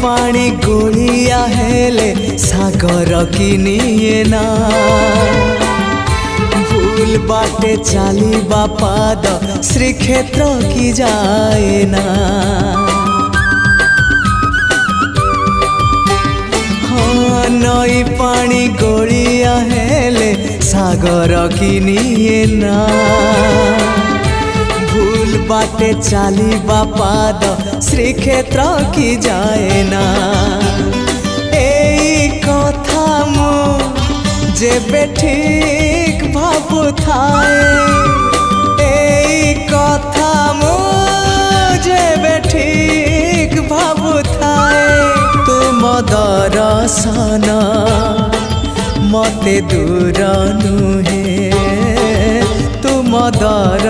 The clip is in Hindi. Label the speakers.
Speaker 1: पानी गोलिया हेले सागर किनिए ना भूल बाटे चाली बापाद श्रीक्षेत्र की जाए ना। हाँ नई पानी गोलिया हेले सागर किनिए ना भूल बाटे चाली बापाद श्रीक्षेत्र की जाए ना। एई कथा मु जेबे ठीक भाबु थाए एई कथा मु जेबे ठीक भाबु थाए तुम दर्शन मते दूर नुहे तुम दर